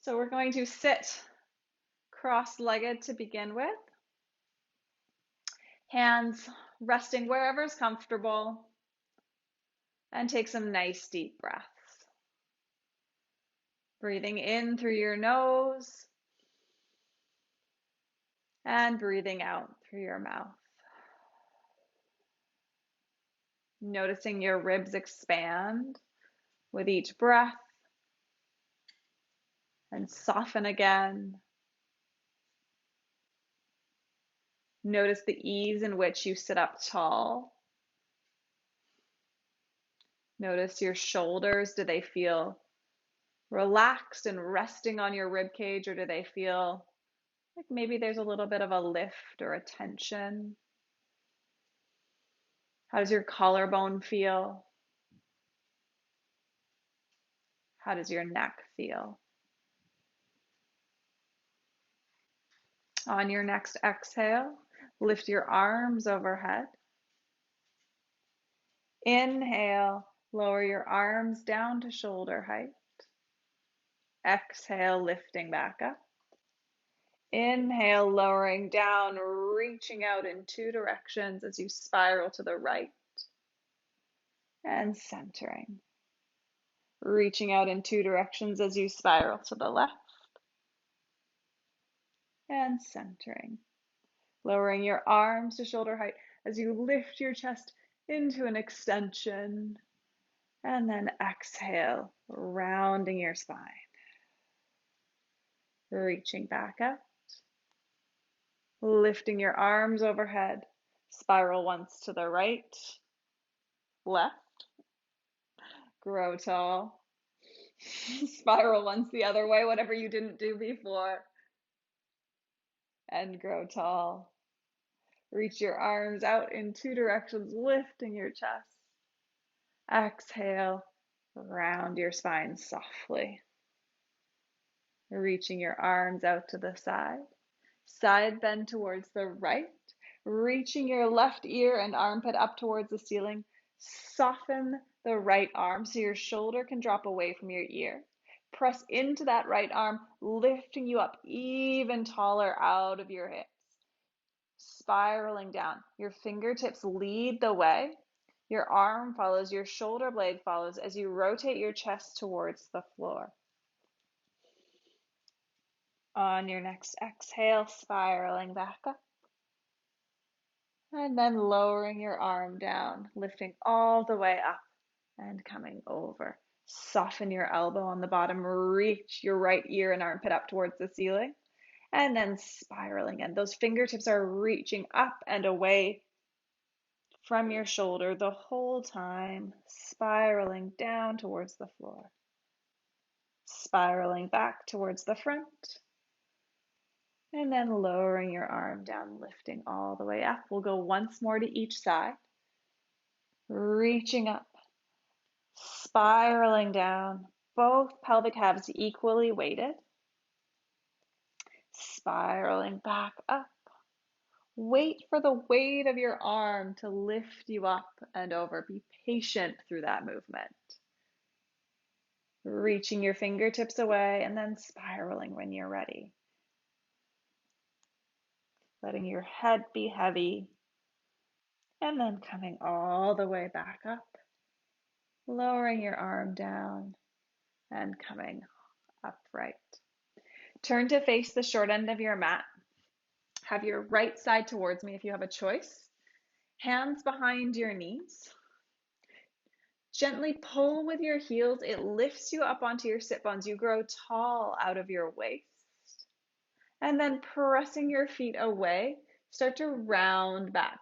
So we're going to sit cross-legged to begin with. Hands resting wherever's comfortable. And take some nice deep breaths. Breathing in through your nose. And breathing out through your mouth. Noticing your ribs expand with each breath. And soften again. Notice the ease in which you sit up tall. Notice your shoulders. Do they feel relaxed and resting on your rib cage, or do they feel like maybe there's a little bit of a lift or a tension? How does your collarbone feel? How does your neck feel? On your next exhale, lift your arms overhead. Inhale, lower your arms down to shoulder height. Exhale, lifting back up. Inhale, lowering down, reaching out in two directions as you spiral to the right. And centering. Reaching out in two directions as you spiral to the left. And centering. Lowering your arms to shoulder height as you lift your chest into an extension. And then exhale, rounding your spine. Reaching back up. Lifting your arms overhead. Spiral once to the right, left. Grow tall. Spiral once the other way, whatever you didn't do before. And grow tall. Reach your arms out in two directions, lifting your chest. Exhale, round your spine softly. Reaching your arms out to the side. Side bend towards the right. Reaching your left ear and armpit up towards the ceiling. Soften the right arm so your shoulder can drop away from your ear. Press into that right arm, lifting you up even taller out of your hips. Spiraling down. Your fingertips lead the way. Your arm follows, your shoulder blade follows as you rotate your chest towards the floor. On your next exhale, spiraling back up. And then lowering your arm down, lifting all the way up and coming over. Soften your elbow on the bottom, reach your right ear and armpit up towards the ceiling. And then spiraling in. Those fingertips are reaching up and away from your shoulder the whole time, spiraling down towards the floor. Spiraling back towards the front. And then lowering your arm down, lifting all the way up. We'll go once more to each side. Reaching up, spiraling down, both pelvic halves equally weighted. Spiraling back up. Wait for the weight of your arm to lift you up and over. Be patient through that movement. Reaching your fingertips away and then spiraling when you're ready. Letting your head be heavy and then coming all the way back up. Lowering your arm down and coming upright. Turn to face the short end of your mat. Have your right side towards me if you have a choice. Hands behind your knees. Gently pull with your heels. It lifts you up onto your sit bones. You grow tall out of your waist. And then pressing your feet away, start to round back.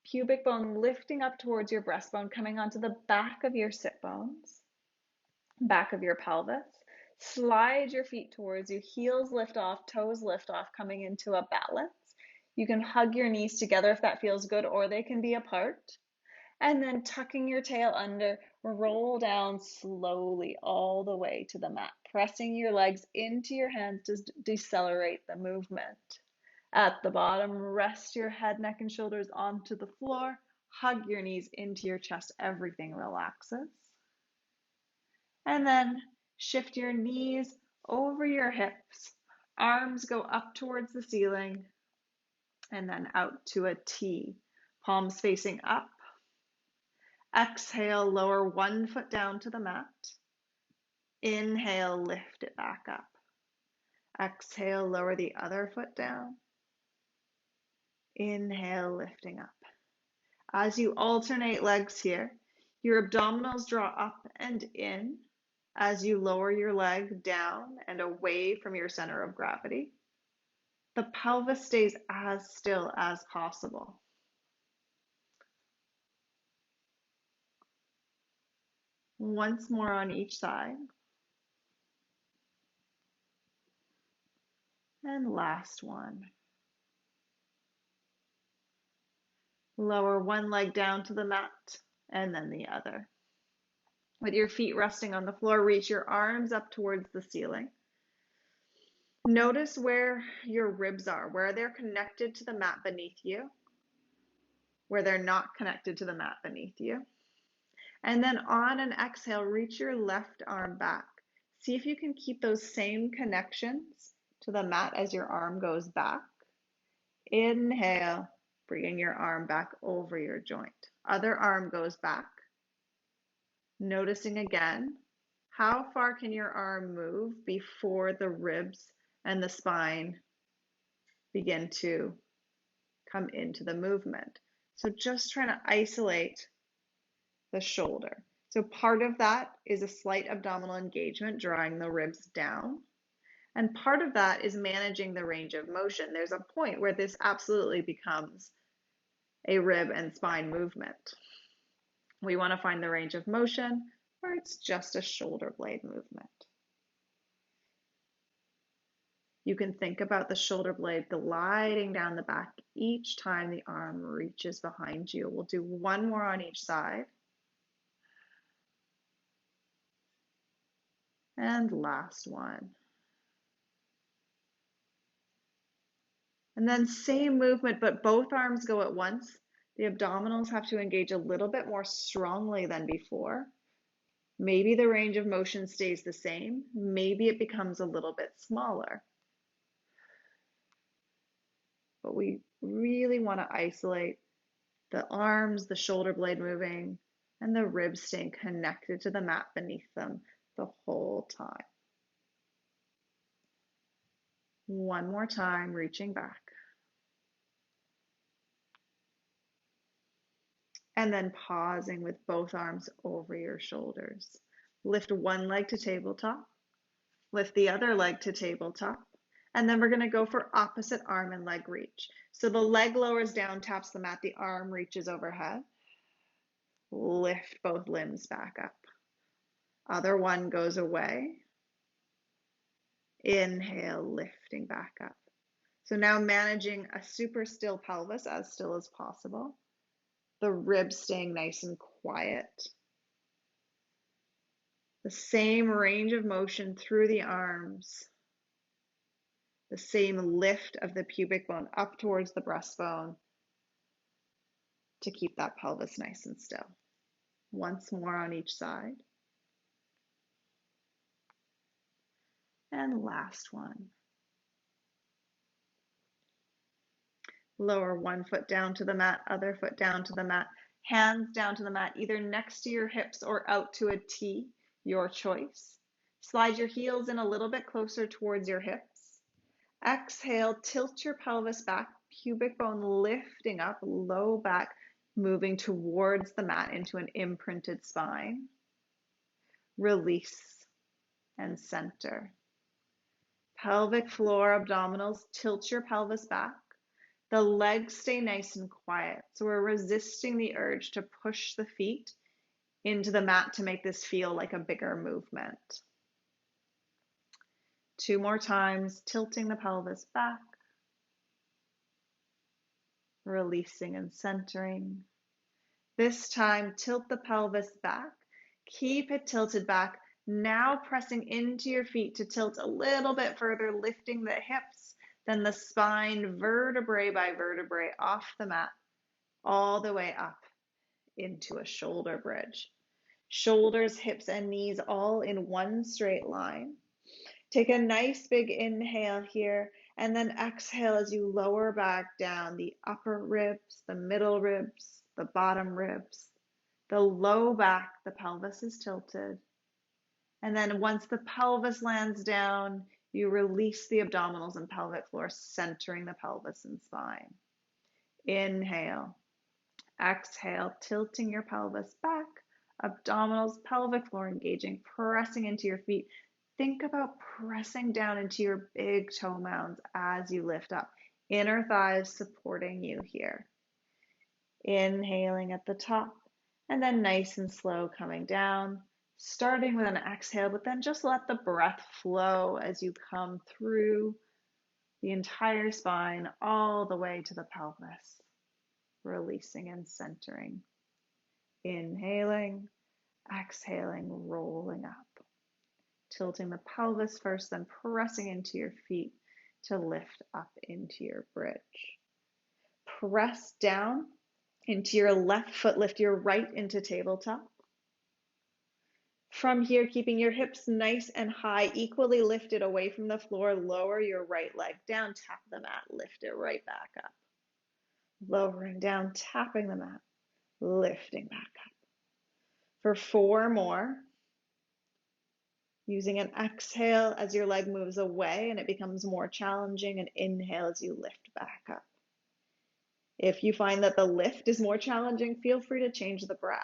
Pubic bone lifting up towards your breastbone, coming onto the back of your sit bones, back of your pelvis. Slide your feet towards you, heels lift off, toes lift off, coming into a balance. You can hug your knees together if that feels good, or they can be apart. And then tucking your tail under, roll down slowly all the way to the mat, pressing your legs into your hands to decelerate the movement. At the bottom, rest your head, neck, and shoulders onto the floor. Hug your knees into your chest. Everything relaxes. And then shift your knees over your hips. Arms go up towards the ceiling and then out to a T. Palms facing up. Exhale, lower one foot down to the mat. Inhale, lift it back up. Exhale, lower the other foot down. Inhale, lifting up. As you alternate legs here, your abdominals draw up and in as you lower your leg down and away from your center of gravity. The pelvis stays as still as possible. Once more on each side. And last one. Lower one leg down to the mat and then the other. With your feet resting on the floor, reach your arms up towards the ceiling. Notice where your ribs are, where they're connected to the mat beneath you, where they're not connected to the mat beneath you. And then on an exhale, reach your left arm back. See if you can keep those same connections to the mat as your arm goes back. Inhale, bringing your arm back over your joint. Other arm goes back. Noticing again, how far can your arm move before the ribs and the spine begin to come into the movement? So just trying to isolate the shoulder. So part of that is a slight abdominal engagement, drawing the ribs down. And part of that is managing the range of motion. There's a point where this absolutely becomes a rib and spine movement. We want to find the range of motion where it's just a shoulder blade movement. You can think about the shoulder blade gliding down the back each time the arm reaches behind you. We'll do one more on each side. And last one. And then same movement, but both arms go at once. The abdominals have to engage a little bit more strongly than before. Maybe the range of motion stays the same. Maybe it becomes a little bit smaller. But we really want to isolate the arms, the shoulder blade moving, and the ribs staying connected to the mat beneath them the whole time. One more time, reaching back. And then pausing with both arms over your shoulders. Lift one leg to tabletop. Lift the other leg to tabletop. And then we're going to go for opposite arm and leg reach. So the leg lowers down, taps the mat, the arm reaches overhead. Lift both limbs back up. Other one goes away. Inhale, lifting back up. So now managing a super still pelvis, as still as possible. The ribs staying nice and quiet. The same range of motion through the arms. The same lift of the pubic bone up towards the breastbone to keep that pelvis nice and still. Once more on each side. And last one. Lower one foot down to the mat, other foot down to the mat, hands down to the mat, either next to your hips or out to a T, your choice. Slide your heels in a little bit closer towards your hips. Exhale, tilt your pelvis back, pubic bone lifting up, low back, moving towards the mat into an imprinted spine. Release and center. Pelvic floor, abdominals, tilt your pelvis back. The legs stay nice and quiet. So we're resisting the urge to push the feet into the mat to make this feel like a bigger movement. Two more times, tilting the pelvis back. Releasing and centering. This time, tilt the pelvis back. Keep it tilted back. Now pressing into your feet to tilt a little bit further, lifting the hips, then the spine vertebrae by vertebrae off the mat, all the way up into a shoulder bridge. Shoulders, hips, and knees all in one straight line. Take a nice big inhale here, and then exhale as you lower back down the upper ribs, the middle ribs, the bottom ribs, the low back, the pelvis is tilted. And then once the pelvis lands down, you release the abdominals and pelvic floor, centering the pelvis and spine. Inhale. Exhale, tilting your pelvis back, abdominals, pelvic floor engaging, pressing into your feet. Think about pressing down into your big toe mounds as you lift up. Inner thighs supporting you here. Inhaling at the top, and then nice and slow coming down, starting with an exhale, but then just let the breath flow as you come through the entire spine all the way to the pelvis, releasing and centering. Inhaling, exhaling, rolling up, tilting the pelvis first, then pressing into your feet to lift up into your bridge. Press down into your left foot, lift your right into tabletop. From here, keeping your hips nice and high, equally lifted away from the floor, lower your right leg down, tap the mat, lift it right back up. Lowering down, tapping the mat, lifting back up. For 4 more, using an exhale as your leg moves away and it becomes more challenging, and inhale as you lift back up. If you find that the lift is more challenging, feel free to change the breath.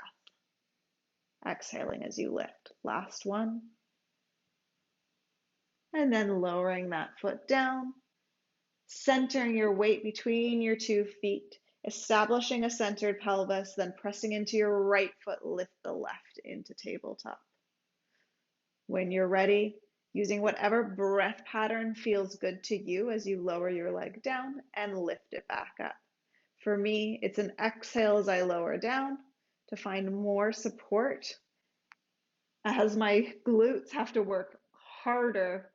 Exhaling as you lift. Last one. And then lowering that foot down, centering your weight between your 2 feet, establishing a centered pelvis, then pressing into your right foot, lift the left into tabletop. When you're ready, using whatever breath pattern feels good to you as you lower your leg down and lift it back up. For me, it's an exhale as I lower down to find more support as my glutes have to work harder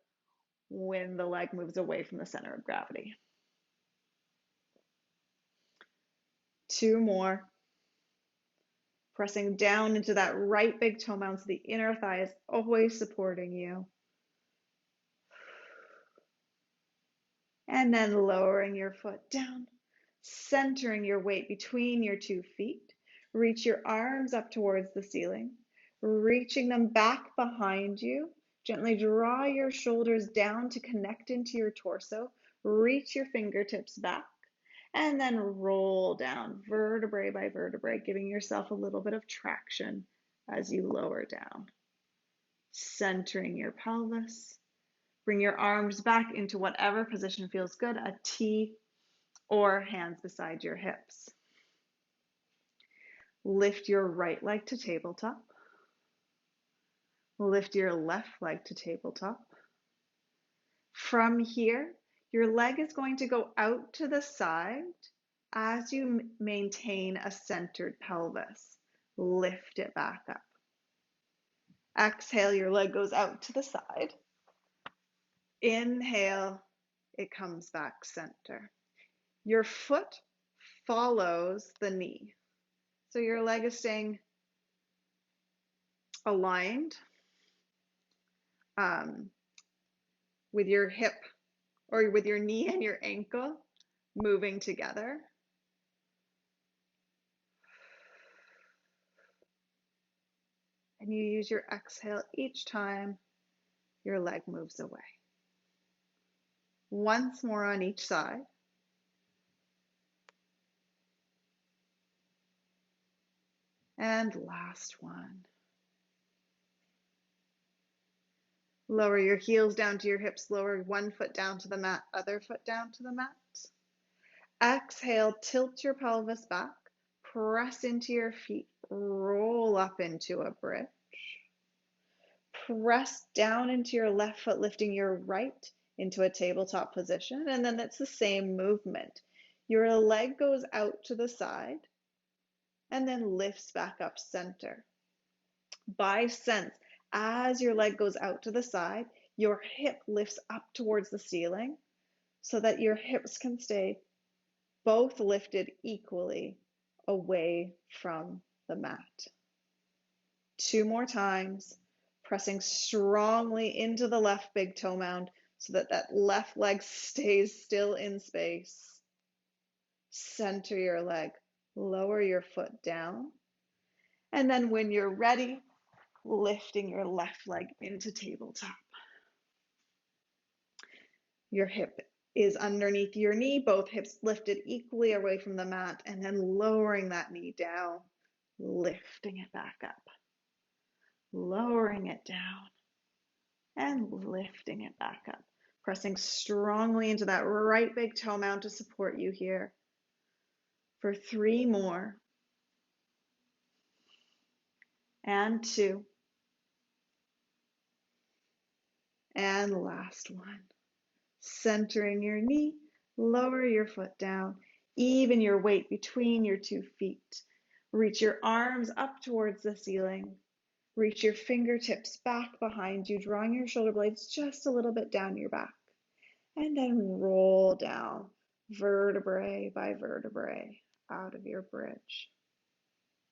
when the leg moves away from the center of gravity. 2 more. Pressing down into that right big toe mound so the inner thigh is always supporting you. And then lowering your foot down, centering your weight between your 2 feet. Reach your arms up towards the ceiling, reaching them back behind you. Gently draw your shoulders down to connect into your torso. Reach your fingertips back, and then roll down vertebrae by vertebrae, giving yourself a little bit of traction as you lower down. Centering your pelvis. Bring your arms back into whatever position feels good, a T or hands beside your hips. Lift your right leg to tabletop. Lift your left leg to tabletop. From here, your leg is going to go out to the side as you maintain a centered pelvis. Lift it back up. Exhale, your leg goes out to the side. Inhale, it comes back center. Your foot follows the knee. So your leg is staying aligned with your hip or with your knee and your ankle moving together. And you use your exhale each time your leg moves away. Once more on each side. And last one. Lower your heels down to your hips, lower one foot down to the mat, other foot down to the mat. Exhale, tilt your pelvis back, press into your feet, roll up into a bridge. Press down into your left foot, lifting your right into a tabletop position, and then it's the same movement. Your leg goes out to the side and then lifts back up center. By sense, as your leg goes out to the side, your hip lifts up towards the ceiling so that your hips can stay both lifted equally away from the mat. 2 more times. pressing strongly into the left big toe mound so that that left leg stays still in space. Center your leg, lower your foot down, and then when you're ready, lifting your left leg into tabletop. Your hip is underneath your knee, both hips lifted equally away from the mat, and then lowering that knee down, lifting it back up, lowering it down, and lifting it back up. Pressing strongly into that right big toe mound to support you here. For 3 more. And 2. And last one. Centering your knee, lower your foot down, even your weight between your 2 feet. Reach your arms up towards the ceiling. Reach your fingertips back behind you, drawing your shoulder blades just a little bit down your back. And then roll down, vertebrae by vertebrae, out of your bridge.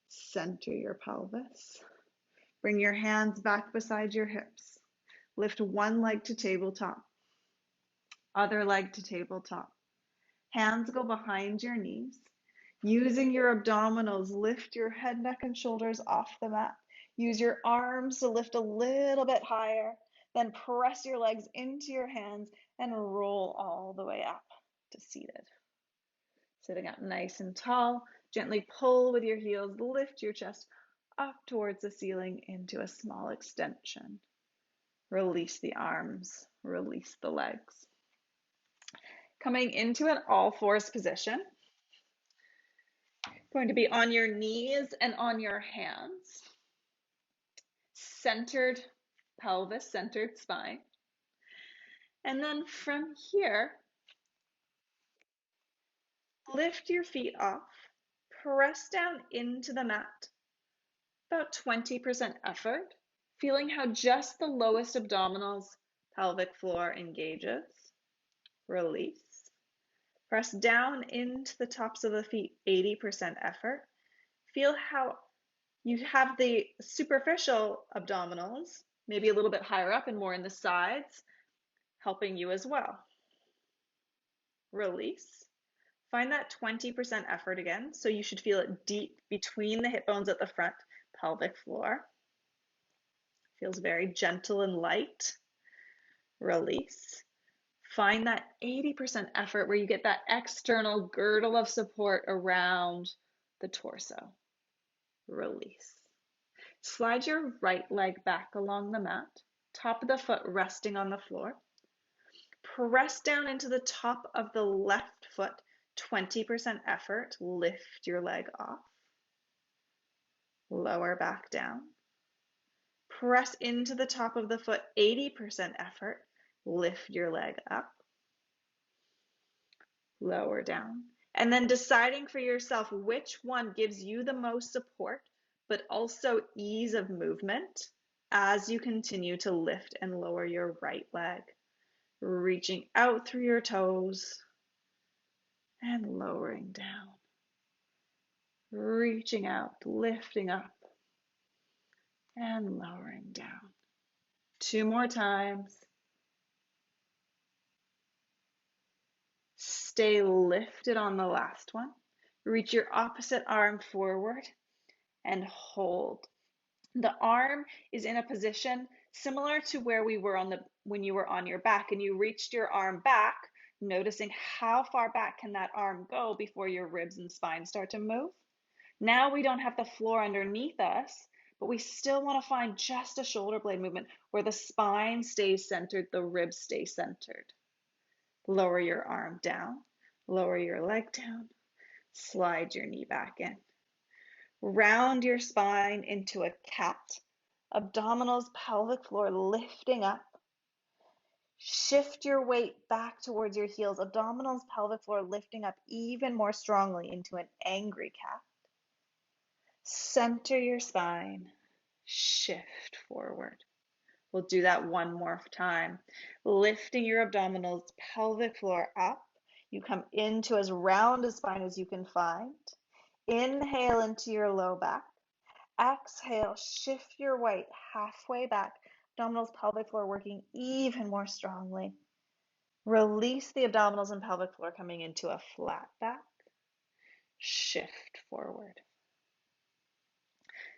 Center your pelvis. Bring your hands back beside your hips. Lift one leg to tabletop, other leg to tabletop. Hands go behind your knees. Using your abdominals, lift your head, neck, and shoulders off the mat. Use your arms to lift a little bit higher. Then press your legs into your hands and roll all the way up to seated. Sitting up nice and tall, gently pull with your heels, lift your chest up towards the ceiling into a small extension. Release the arms, release the legs. Coming into an all-fours position. Going to be on your knees and on your hands. Centered pelvis, centered spine. And then from here, lift your feet off, press down into the mat, about 20% effort, feeling how just the lowest abdominals, pelvic floor engages. Release. Press down into the tops of the feet, 80% effort. Feel how you have the superficial abdominals, maybe a little bit higher up and more in the sides, helping you as well. Release. Find that 20% effort again, so you should feel it deep between the hip bones at the front, pelvic floor. Feels very gentle and light. Release. Find that 80% effort where you get that external girdle of support around the torso. Release. Slide your right leg back along the mat, top of the foot resting on the floor. Press down into the top of the left foot, 20% effort. Lift your leg off. Lower back down. Press into the top of the foot, 80% effort. Lift your leg up. Lower down. And then deciding for yourself which one gives you the most support, but also ease of movement as you continue to lift and lower your right leg. Reaching out through your toes and lowering down. Reaching out, lifting up and lowering down. 2 more times. Stay lifted on the last one. Reach your opposite arm forward and hold. The arm is in a position similar to where we were when you were on your back and you reached your arm back, noticing how far back can that arm go before your ribs and spine start to move. Now we don't have the floor underneath us, but we still want to find just a shoulder blade movement where the spine stays centered, the ribs stay centered. Lower your arm down, lower your leg down, slide your knee back in. Round your spine into a cat. Abdominals, pelvic floor lifting up. Shift your weight back towards your heels. Abdominals, pelvic floor lifting up even more strongly into an angry cat. Center your spine. Shift forward. We'll do that one more time. Lifting your abdominals, pelvic floor up. You come into as round a spine as you can find. Inhale into your low back. Exhale, shift your weight halfway back, Abdominals, pelvic floor working even more strongly. Release the abdominals and pelvic floor coming into a flat back. Shift forward.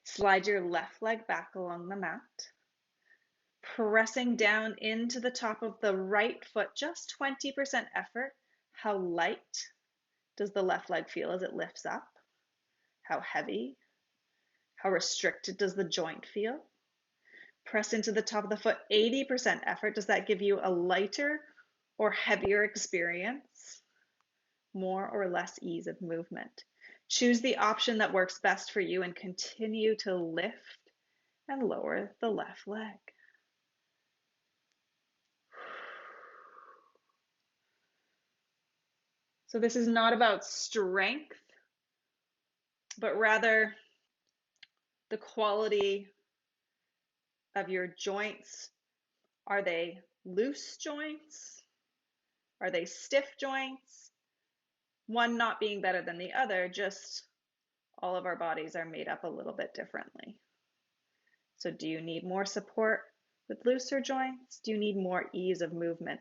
Slide your left leg back along the mat. Pressing down into the top of the right foot, just 20% effort. How light does the left leg feel as it lifts up? How heavy? How restricted does the joint feel? Press into the top of the foot, 80% effort. Does that give you a lighter or heavier experience? More or less ease of movement? Choose the option that works best for you and continue to lift and lower the left leg. So this is not about strength, but rather the quality of your joints. Are they loose joints? Are they stiff joints? One not being better than the other, just all of our bodies are made up a little bit differently. So do you need more support with looser joints? Do you need more ease of movement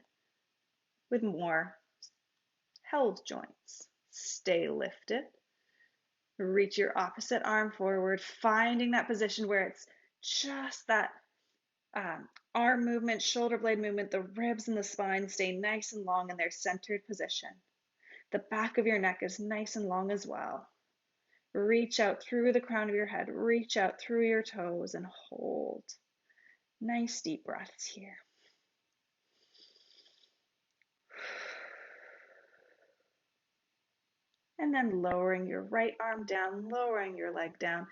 with more held joints? Stay lifted. Reach your opposite arm forward, finding that position where it's just that arm movement, shoulder blade movement, the ribs and the spine stay nice and long in their centered position. The back of your neck is nice and long as well. Reach out through the crown of your head, reach out through your toes and hold. Nice deep breaths here. And then lowering your right arm down, lowering your leg down.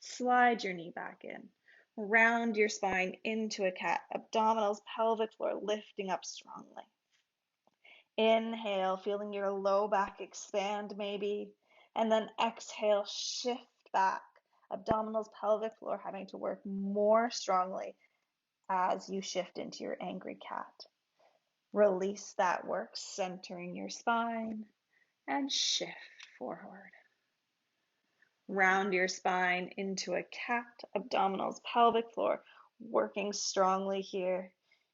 Slide your knee back in. Round your spine into a cat. Abdominals, pelvic floor lifting up strongly. Inhale, feeling your low back expand maybe. And then exhale, shift back. Abdominals, pelvic floor having to work more strongly as you shift into your angry cat. Release that work, centering your spine and shift forward. Round your spine into a cat, abdominals, pelvic floor, working strongly here.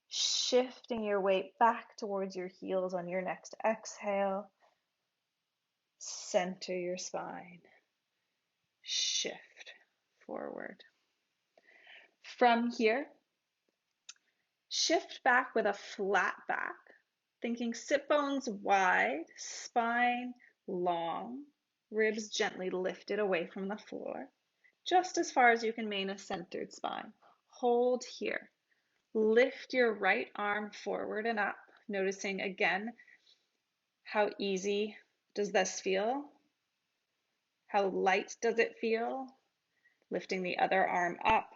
Shifting your weight back towards your heels on your next exhale. Center your spine. Shift forward. From here, shift back with a flat back, thinking sit bones wide, spine long, ribs gently lifted away from the floor, just as far as you can maintain a centered spine. Hold here. Lift your right arm forward and up, noticing again, how easy does this feel? How light does it feel? Lifting the other arm up.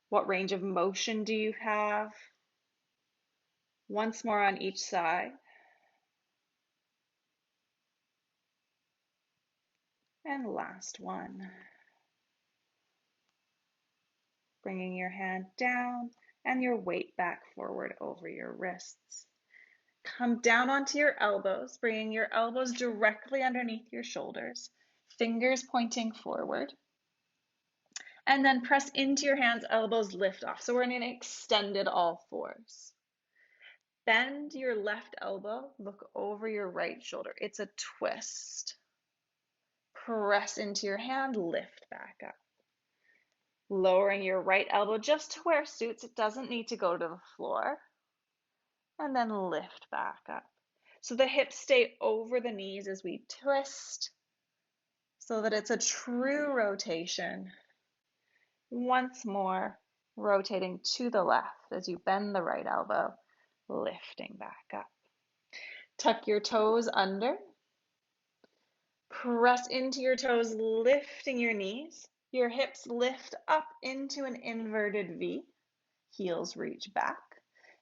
What range of motion do you have? Once more on each side. And last one. Bringing your hand down and your weight back forward over your wrists. Come down onto your elbows, bringing your elbows directly underneath your shoulders, fingers pointing forward. And then press into your hands, elbows lift off. So we're in an extended all fours. Bend your left elbow, look over your right shoulder. It's a twist. Press into your hand, lift back up. Lowering your right elbow just to where it suits. It doesn't need to go to the floor. And then lift back up. So the hips stay over the knees as we twist so that it's a true rotation. Once more, rotating to the left as you bend the right elbow, lifting back up. Tuck your toes under. Press into your toes, lifting your knees. Your hips lift up into an inverted V. Heels reach back.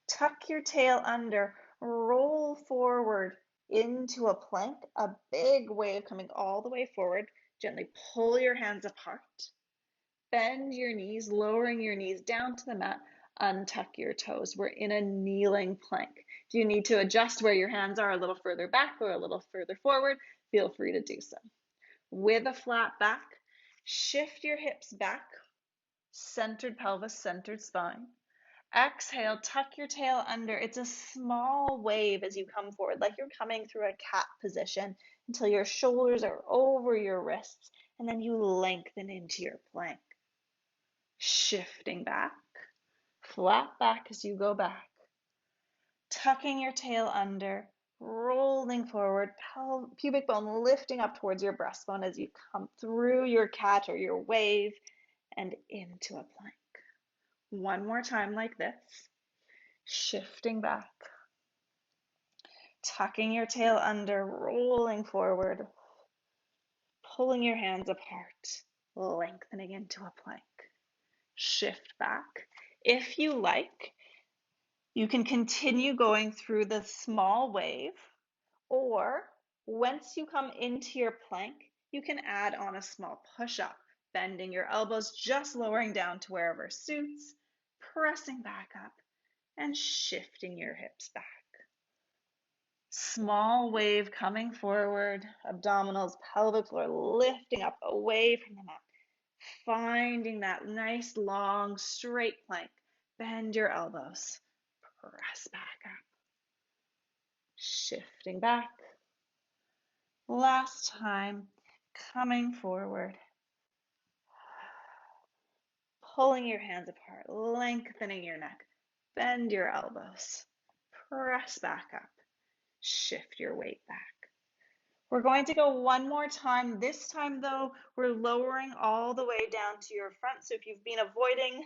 Tuck your tail under. Roll forward into a plank, a big wave coming all the way forward. Gently pull your hands apart. Bend your knees, lowering your knees down to the mat. Untuck your toes. We're in a kneeling plank. If you need to adjust where your hands are a little further back or a little further forward, feel free to do so. With a flat back, shift your hips back, Centered pelvis, centered spine. Exhale, tuck your tail under. It's a small wave as you come forward, like you're coming through a cat position until your shoulders are over your wrists, and then you lengthen into your plank. Shifting back, flat back as you go back. Tucking your tail under, rolling forward, pubic bone lifting up towards your breastbone as you come through your cat or your wave and into a plank. One more time like this. Shifting back, tucking your tail under, rolling forward, pulling your hands apart, lengthening into a plank. Shift back. If you like, you can continue going through the small wave, or once you come into your plank, you can add on a small push-up, bending your elbows, just lowering down to wherever suits, pressing back up, and shifting your hips back. Small wave coming forward, abdominals, pelvic floor lifting up away from the mat. Finding that nice long straight plank. Bend your elbows, press back up. Shifting back. Last time, coming forward. Pulling your hands apart, lengthening your neck. Bend your elbows, press back up. Shift your weight back. We're going to go one more time. This time, though, we're lowering all the way down to your front. So if you've been avoiding,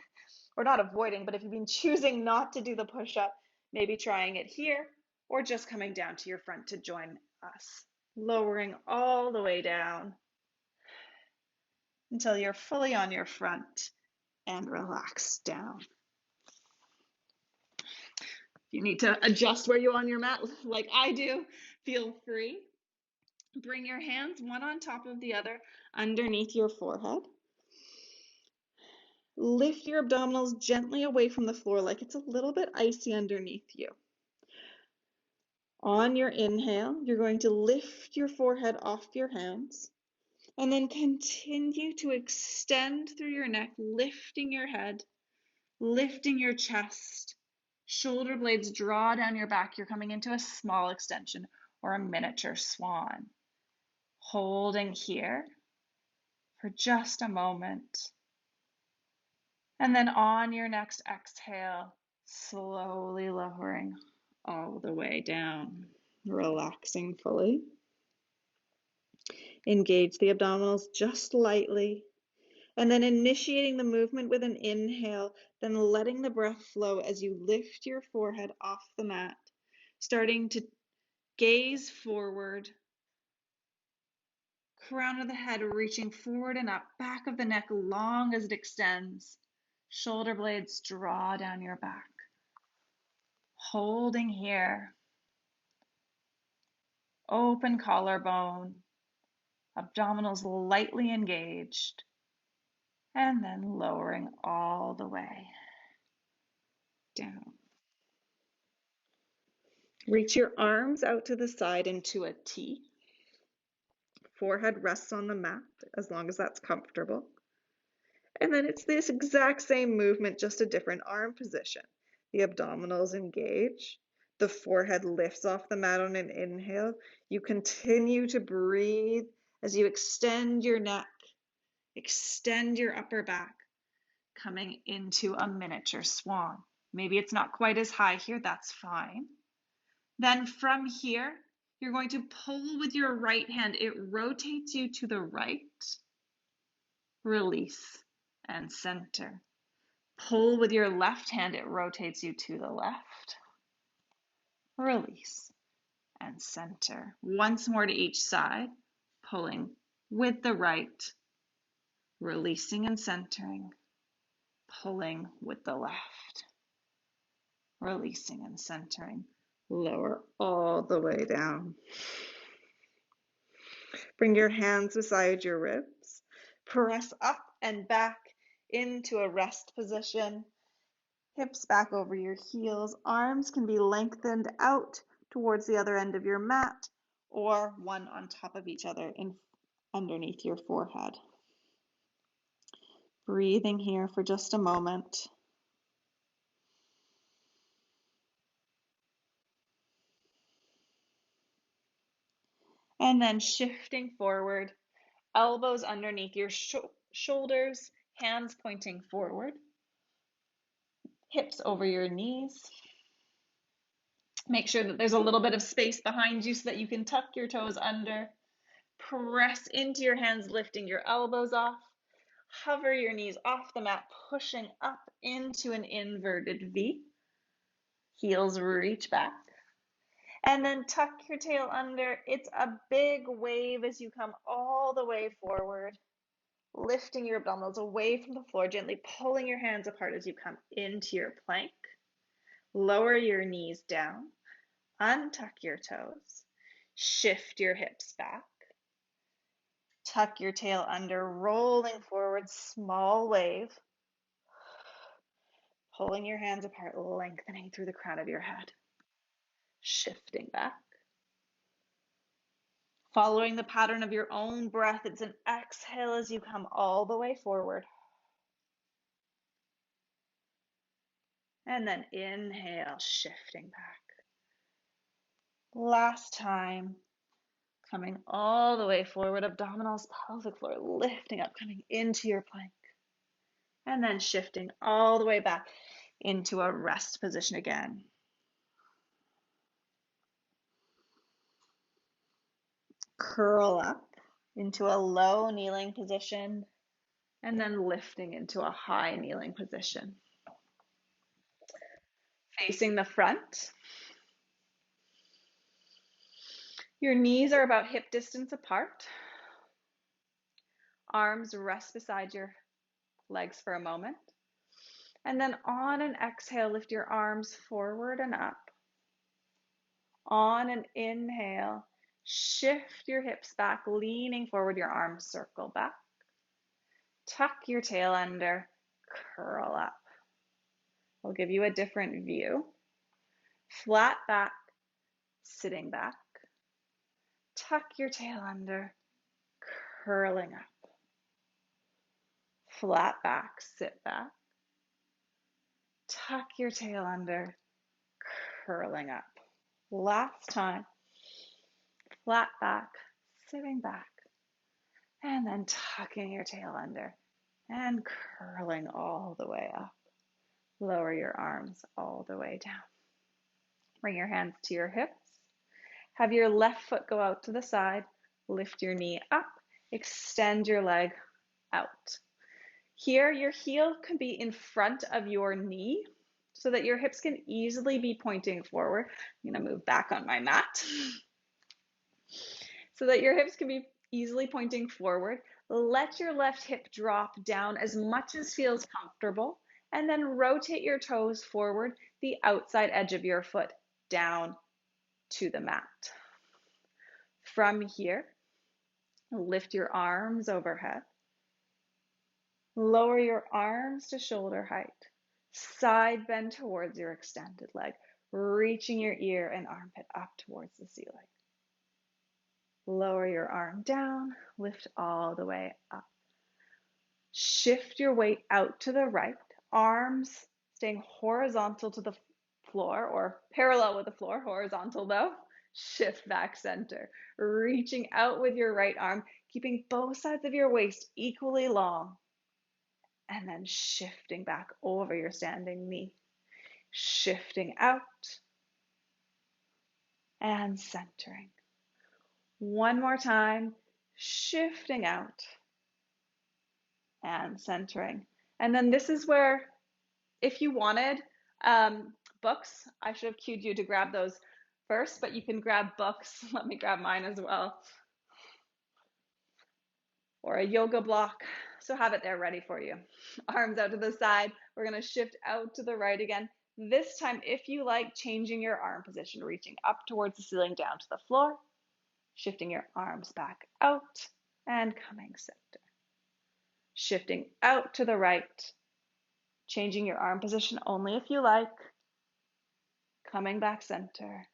or not avoiding, but if you've been choosing not to do the push-up, maybe trying it here, or just coming down to your front to join us. Lowering all the way down until you're fully on your front and relax down. If you need to adjust where you're on your mat like I do, feel free. Bring your hands one on top of the other underneath your forehead. Lift your abdominals gently away from the floor like it's a little bit icy underneath you. On your inhale, you're going to lift your forehead off your hands and then continue to extend through your neck, lifting your head, lifting your chest. Shoulder blades draw down your back. You're coming into a small extension or a miniature swan. Holding here for just a moment. And then on your next exhale, slowly lowering all the way down, relaxing fully. Engage the abdominals just lightly, and then initiating the movement with an inhale, then letting the breath flow as you lift your forehead off the mat, starting to gaze forward, crown of the head reaching forward and up, back of the neck long as it extends. Shoulder blades draw down your back. Holding here. Open collarbone. Abdominals lightly engaged. And then lowering all the way down. Reach your arms out to the side into a T. Forehead rests on the mat as long as that's comfortable. And then it's this exact same movement, just a different arm position. The abdominals engage. The forehead lifts off the mat on an inhale. You continue to breathe as you extend your neck, extend your upper back, coming into a miniature swan. Maybe it's not quite as high here, that's fine. Then from here, you're going to pull with your right hand. It rotates you to the right. Release and center. Pull with your left hand, it rotates you to the left. Release and center. Once more to each side, pulling with the right, releasing and centering, pulling with the left, releasing and centering. Lower all the way down. Bring your hands beside your ribs. Press up and back into a rest position. Hips back over your heels. Arms can be lengthened out towards the other end of your mat or one on top of each other underneath your forehead. Breathing here for just a moment. And then shifting forward, elbows underneath your shoulders, hands pointing forward, hips over your knees. Make sure that there's a little bit of space behind you so that you can tuck your toes under. Press into your hands, lifting your elbows off. Hover your knees off the mat, pushing up into an inverted V. Heels reach back. And then tuck your tail under. It's a big wave as you come all the way forward. Lifting your abdominals away from the floor, gently pulling your hands apart as you come into your plank. Lower your knees down. Untuck your toes. Shift your hips back. Tuck your tail under, rolling forward, small wave. Pulling your hands apart, lengthening through the crown of your head. Shifting back. Following the pattern of your own breath, it's an exhale as you come all the way forward. And then inhale, shifting back. Last time, coming all the way forward, abdominals, pelvic floor, lifting up, coming into your plank. And then shifting all the way back into a rest position again. Curl up into a low kneeling position and then lifting into a high kneeling position. Facing the front. Your knees are about hip distance apart. Arms rest beside your legs for a moment. And then on an exhale, lift your arms forward and up. On an inhale, shift your hips back, leaning forward, your arms circle back. Tuck your tail under, curl up. I'll give you a different view. Flat back, sitting back. Tuck your tail under, curling up. Flat back, sit back. Tuck your tail under, curling up. Last time. Flat back, sitting back. And then tucking your tail under and curling all the way up. Lower your arms all the way down. Bring your hands to your hips. Have your left foot go out to the side. Lift your knee up. Extend your leg out. Here, your heel can be in front of your knee so that your hips can easily be pointing forward. I'm going to move back on my mat. So that your hips can be easily pointing forward. Let your left hip drop down as much as feels comfortable, and then rotate your toes forward, the outside edge of your foot down to the mat. From here, lift your arms overhead. Lower your arms to shoulder height. Side bend towards your extended leg, reaching your ear and armpit up towards the ceiling. Lower your arm down, lift all the way up. Shift your weight out to the right, arms staying horizontal to the floor or parallel with the floor, horizontal though. Shift back center, reaching out with your right arm, keeping both sides of your waist equally long. And then shifting back over your standing knee. Shifting out and centering. One more time, shifting out and centering. And then this is where, if you wanted books, I should have cued you to grab those first, but you can grab books. Let me grab mine as well. Or a yoga block. So have it there ready for you. Arms out to the side. We're going to shift out to the right again. This time, if you like, changing your arm position, reaching up towards the ceiling, down to the floor. Shifting your arms back out and coming center. Shifting out to the right, changing your arm position only if you like. Coming back center,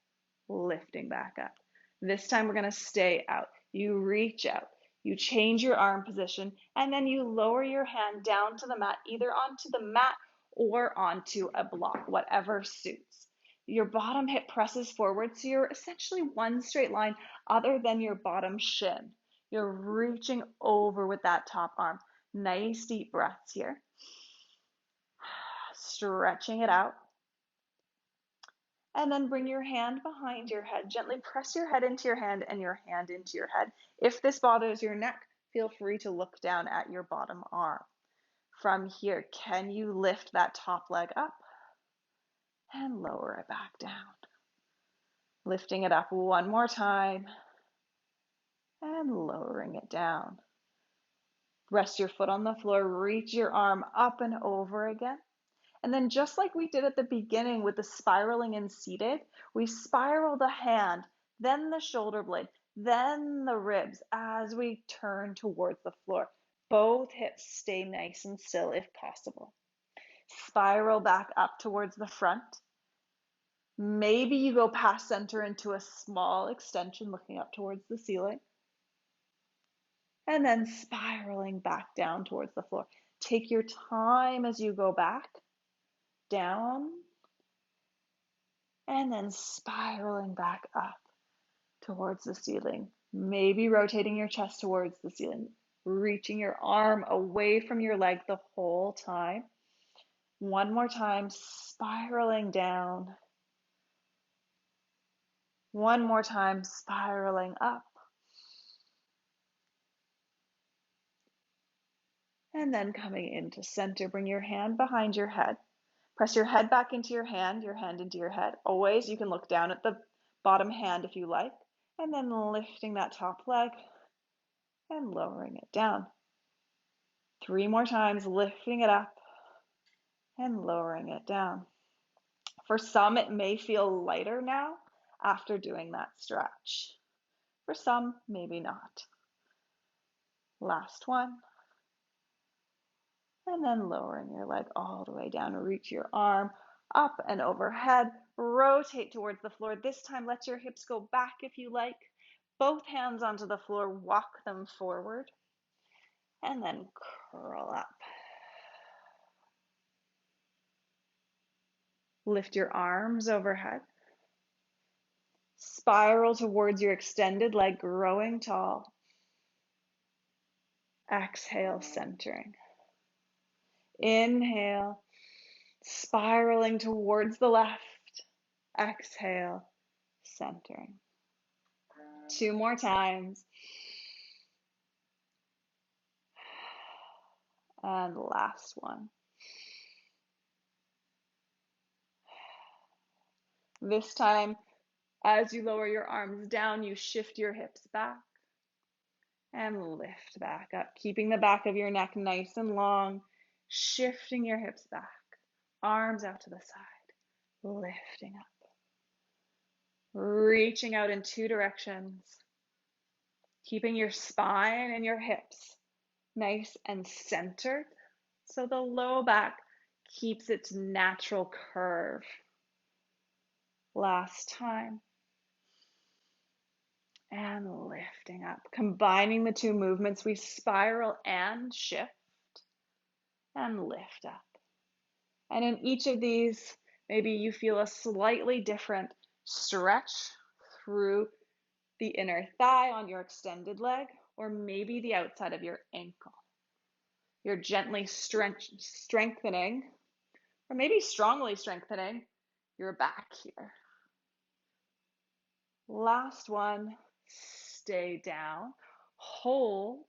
lifting back up. This time we're going to stay out. You reach out. You change your arm position, and then you lower your hand down to the mat, either onto the mat or onto a block, whatever suits. Your bottom hip presses forward, so you're essentially one straight line other than your bottom shin. You're reaching over with that top arm. Nice deep breaths here. Stretching it out. And then bring your hand behind your head. Gently press your head into your hand and your hand into your head. If this bothers your neck, feel free to look down at your bottom arm. From here, can you lift that top leg up and lower it back down? Lifting it up one more time and lowering it down. Rest your foot on the floor, reach your arm up and over again. And then just like we did at the beginning with the spiraling and seated, we spiral the hand, then the shoulder blade, then the ribs as we turn towards the floor. Both hips stay nice and still if possible. Spiral back up towards the front. Maybe you go past center into a small extension looking up towards the ceiling. And then spiraling back down towards the floor. Take your time as you go back, down, and then spiraling back up towards the ceiling. Maybe rotating your chest towards the ceiling, reaching your arm away from your leg the whole time. One more time, spiraling down. One more time, spiraling up. And then coming into center, bring your hand behind your head. Press your head back into your hand into your head. Always, you can look down at the bottom hand if you like, and then lifting that top leg and lowering it down. 3 more times, lifting it up and lowering it down. For some, it may feel lighter now after doing that stretch. For some, maybe not. Last one. And then lowering your leg all the way down. Reach your arm up and overhead. Rotate towards the floor. This time, let your hips go back if you like. Both hands onto the floor. Walk them forward. And then curl up. Lift your arms overhead. Spiral towards your extended leg, growing tall. Exhale, centering. Inhale, spiraling towards the left. Exhale, centering. 2 more times. And last one. This time, as you lower your arms down, you shift your hips back and lift back up, keeping the back of your neck nice and long, shifting your hips back, arms out to the side, lifting up, reaching out in 2 directions, keeping your spine and your hips nice and centered so the low back keeps its natural curve. Last time. And lifting up. Combining the 2 movements, we spiral and shift and lift up. And in each of these, maybe you feel a slightly different stretch through the inner thigh on your extended leg, or maybe the outside of your ankle. You're gently strengthening, or maybe strongly strengthening your back here. Last one, stay down, hold,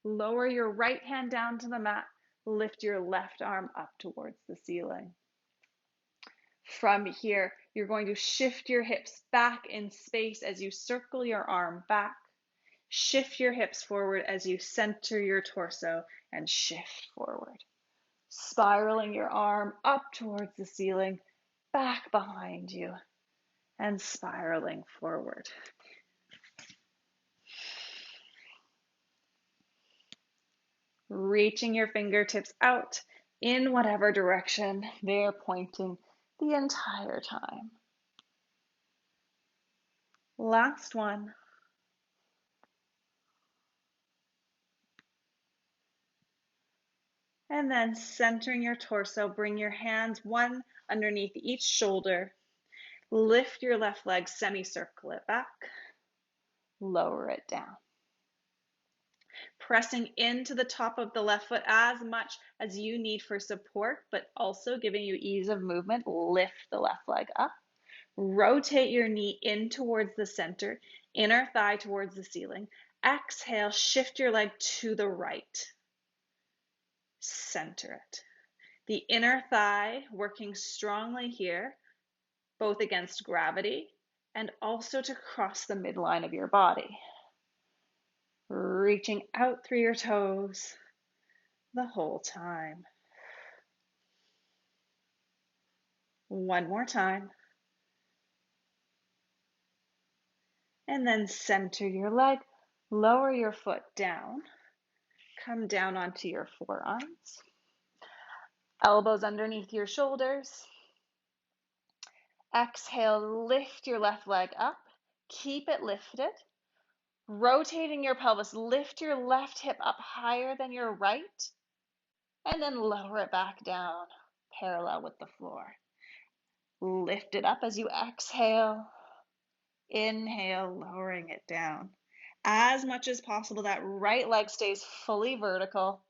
lower your right hand down to the mat, lift your left arm up towards the ceiling. From here, you're going to shift your hips back in space as you circle your arm back. Shift your hips forward as you center your torso and shift forward. Spiraling your arm up towards the ceiling, back behind you, and spiraling forward. Reaching your fingertips out in whatever direction they're pointing the entire time. Last one. And then centering your torso, bring your hands one underneath each shoulder. Lift your left leg, semicircle it back, lower it down. Pressing into the top of the left foot as much as you need for support, but also giving you ease of movement. Lift the left leg up. Rotate your knee in towards the center, inner thigh towards the ceiling. Exhale, shift your leg to the right. Center it. The inner thigh working strongly here, both against gravity and also to cross the midline of your body. Reaching out through your toes the whole time. One more time. And then center your leg, lower your foot down, come down onto your forearms. Elbows underneath your shoulders. Exhale, lift your left leg up. Keep it lifted. Rotating your pelvis, lift your left hip up higher than your right, and then lower it back down, parallel with the floor. Lift it up as you exhale. Inhale, lowering it down. As much as possible, that right leg stays fully vertical.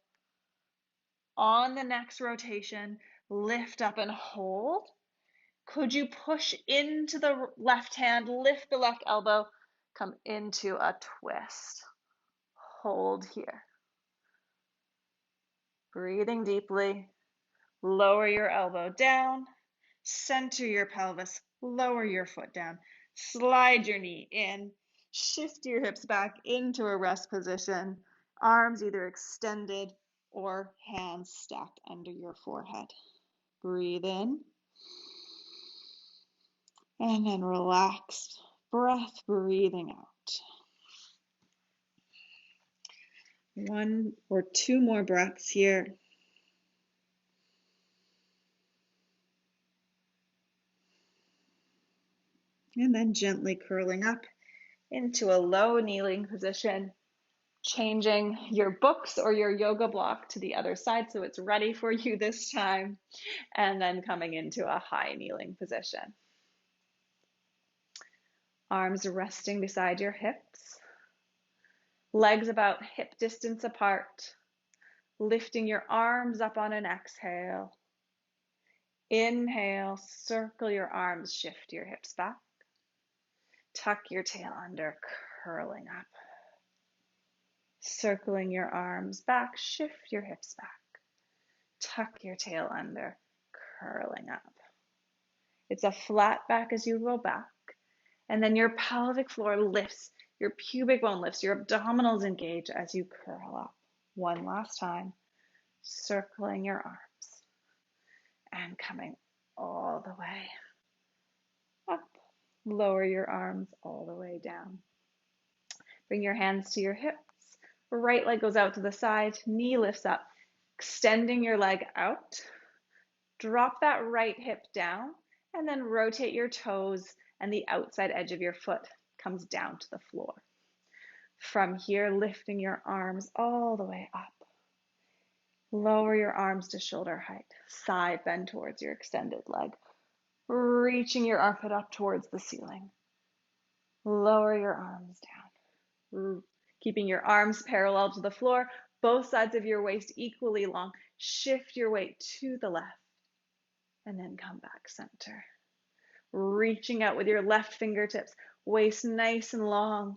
On the next rotation, lift up and hold. Could you push into the left hand, lift the left elbow, come into a twist. Hold here. Breathing deeply. Lower your elbow down. Center your pelvis. Lower your foot down. Slide your knee in. Shift your hips back into a rest position. Arms either extended or hands stacked under your forehead. Breathe in. And then relaxed breath, breathing out. One or two more breaths here. And then gently curling up into a low kneeling position, changing your books or your yoga block to the other side so it's ready for you this time, and then coming into a high kneeling position. Arms resting beside your hips, legs about hip distance apart, lifting your arms up on an exhale. Inhale, circle your arms, shift your hips back. Tuck your tail under, curling up. Circling your arms back, shift your hips back. Tuck your tail under, curling up. It's a flat back as you go back. And then your pelvic floor lifts, your pubic bone lifts, your abdominals engage as you curl up. One last time, circling your arms and coming all the way up. Lower your arms all the way down. Bring your hands to your hips. Right leg goes out to the side, knee lifts up, extending your leg out. Drop that right hip down and then rotate your toes and the outside edge of your foot comes down to the floor. From here, lifting your arms all the way up. Lower your arms to shoulder height. Side bend towards your extended leg. Reaching your armpit up towards the ceiling. Lower your arms down. Keeping your arms parallel to the floor, both sides of your waist equally long. Shift your weight to the left and then come back center. Reaching out with your left fingertips, waist nice and long,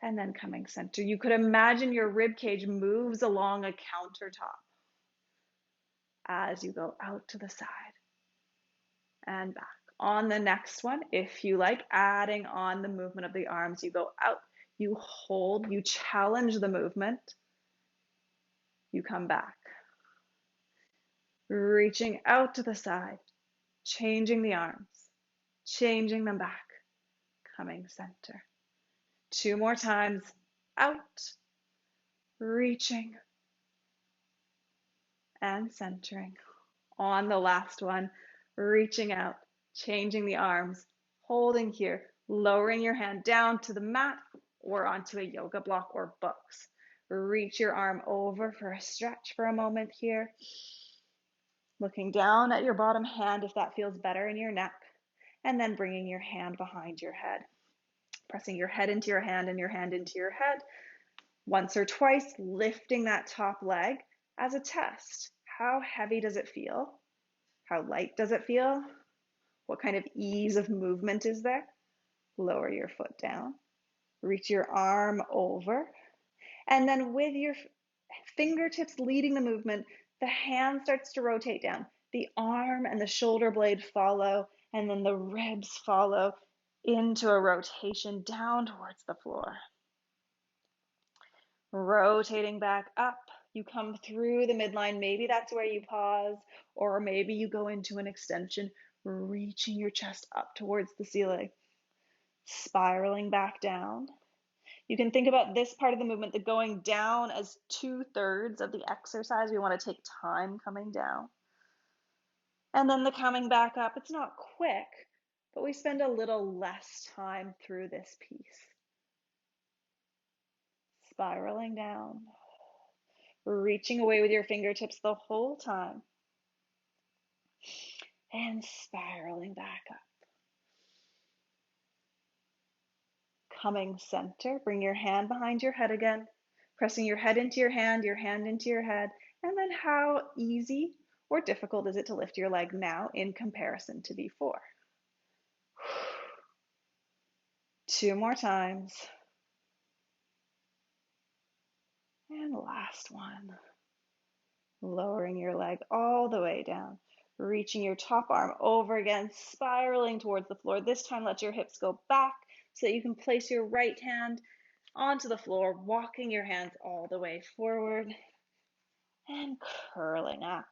and then coming center. You could imagine your rib cage moves along a countertop as you go out to the side and back. On the next one, if you like, adding on the movement of the arms, you go out, you hold, you challenge the movement, you come back. Reaching out to the side, changing the arms, changing them back, coming center. Two more times, out, reaching, and centering. On the last one, reaching out, changing the arms, holding here, lowering your hand down to the mat or onto a yoga block or books. Reach your arm over for a stretch for a moment here. Looking down at your bottom hand if that feels better in your neck. And then bringing your hand behind your head. Pressing your head into your hand and your hand into your head. Once or twice, lifting that top leg as a test. How heavy does it feel? How light does it feel? What kind of ease of movement is there? Lower your foot down. Reach your arm over. And then with your fingertips leading the movement, the hand starts to rotate down. The arm and the shoulder blade follow, and then the ribs follow into a rotation down towards the floor. Rotating back up, you come through the midline. Maybe that's where you pause, or maybe you go into an extension, reaching your chest up towards the ceiling. Spiraling back down. You can think about this part of the movement, the going down, as 2/3 of the exercise. We want to take time coming down. And then the coming back up, it's not quick, but we spend a little less time through this piece. Spiraling down. Reaching away with your fingertips the whole time. And spiraling back up. Coming center, bring your hand behind your head again. Pressing your head into your hand into your head. And then how easy or difficult is it to lift your leg now in comparison to before? 2 more times. And last one. Lowering your leg all the way down. Reaching your top arm over again, spiraling towards the floor. This time, let your hips go back so that you can place your right hand onto the floor, walking your hands all the way forward and curling up.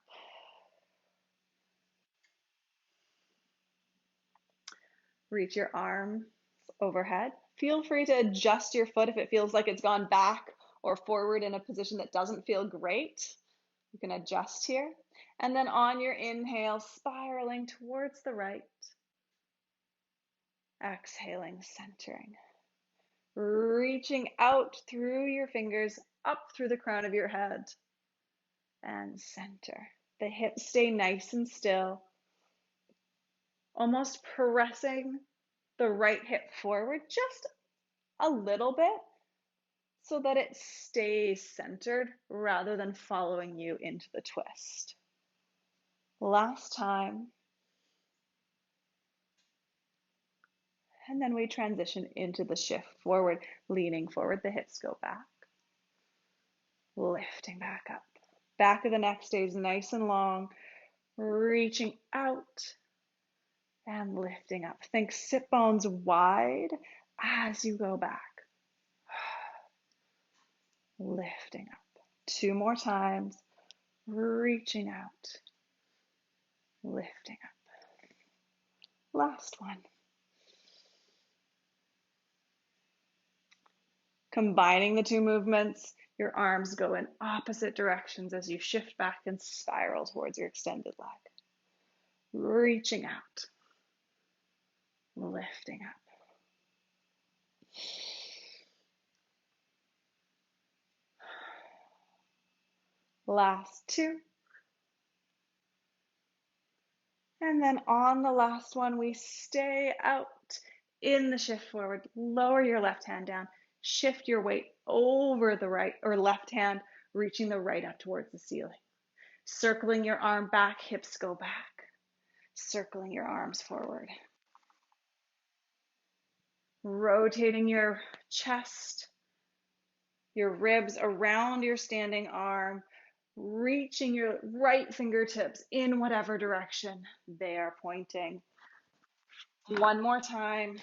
Reach your arms overhead. Feel free to adjust your foot if it feels like it's gone back or forward in a position that doesn't feel great. You can adjust here. And then on your inhale, spiraling towards the right. Exhaling, centering. Reaching out through your fingers, up through the crown of your head. And center. The hips stay nice and still. Almost pressing the right hip forward just a little bit so that it stays centered rather than following you into the twist. Last time. And then we transition into the shift forward, leaning forward, the hips go back. Lifting back up. Back of the neck stays nice and long, reaching out and lifting up. Think sit bones wide as you go back. Lifting up. 2 more times, reaching out, lifting up. Last one. Combining the 2 movements, your arms go in opposite directions as you shift back and spiral towards your extended leg. Reaching out, lifting up. Last 2. And then on the last one, we stay out in the shift forward. Lower your left hand down. Shift your weight over the right or left hand, reaching the right up towards the ceiling. Circling your arm back, hips go back. Circling your arms forward. Rotating your chest, your ribs around your standing arm, reaching your right fingertips in whatever direction they are pointing. One more time.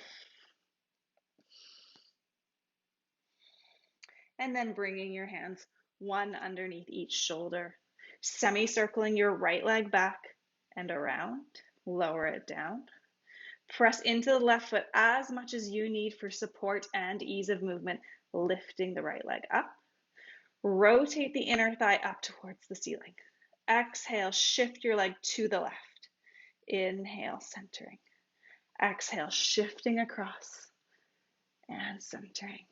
And then bringing your hands one underneath each shoulder, semicircling your right leg back and around. Lower it down. Press into the left foot as much as you need for support and ease of movement, lifting the right leg up. Rotate the inner thigh up towards the ceiling. Exhale, shift your leg to the left. Inhale, centering. Exhale, shifting across and centering.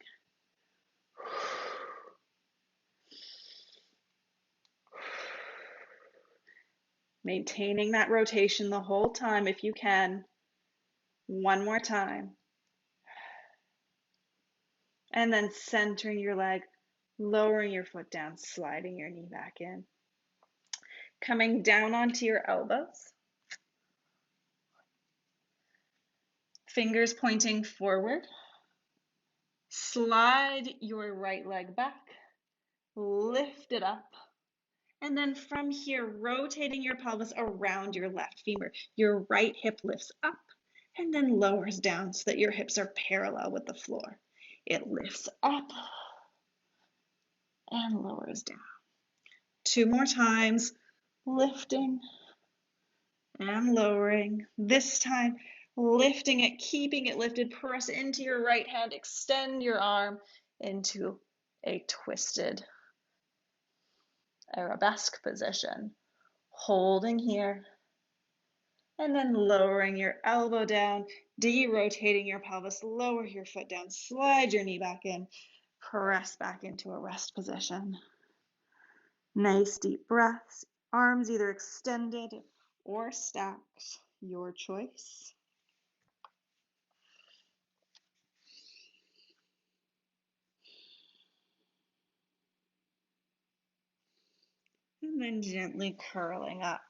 Maintaining that rotation the whole time if you can. One more time. And then centering your leg, lowering your foot down, sliding your knee back in. Coming down onto your elbows. Fingers pointing forward. Slide your right leg back. Lift it up. And then from here, rotating your pelvis around your left femur. Your right hip lifts up and then lowers down so that your hips are parallel with the floor. It lifts up and lowers down. 2 more times, lifting and lowering. This time, lifting it, keeping it lifted. Press into your right hand, extend your arm into a twisted arabesque position. Holding here, and then lowering your elbow down, de-rotating your pelvis, lower your foot down, slide your knee back in, press back into a rest position. Nice deep breaths, arms either extended or stacked, your choice. And then gently curling up.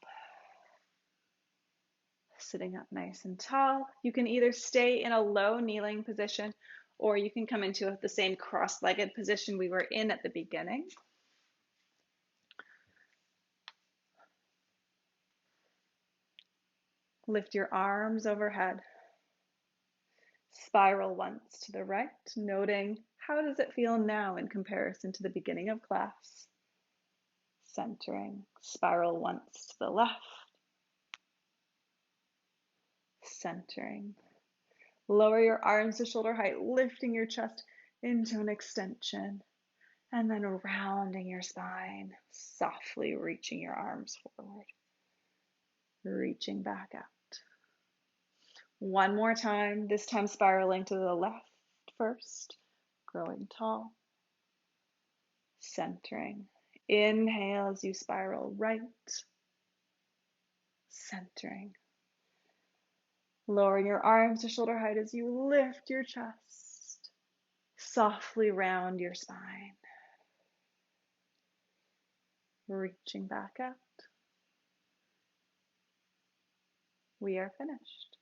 Sitting up nice and tall. You can either stay in a low kneeling position or you can come into the same cross-legged position we were in at the beginning. Lift your arms overhead. Spiral once to the right, noting how does it feel now in comparison to the beginning of class. Centering. Spiral once to the left. Centering. Lower your arms to shoulder height, lifting your chest into an extension. And then rounding your spine, softly reaching your arms forward. Reaching back out. One more time, this time spiraling to the left first. Growing tall. Centering. Inhale as you spiral right. Centering. Lowering your arms to shoulder height as you lift your chest. Softly round your spine. Reaching back out. We are finished.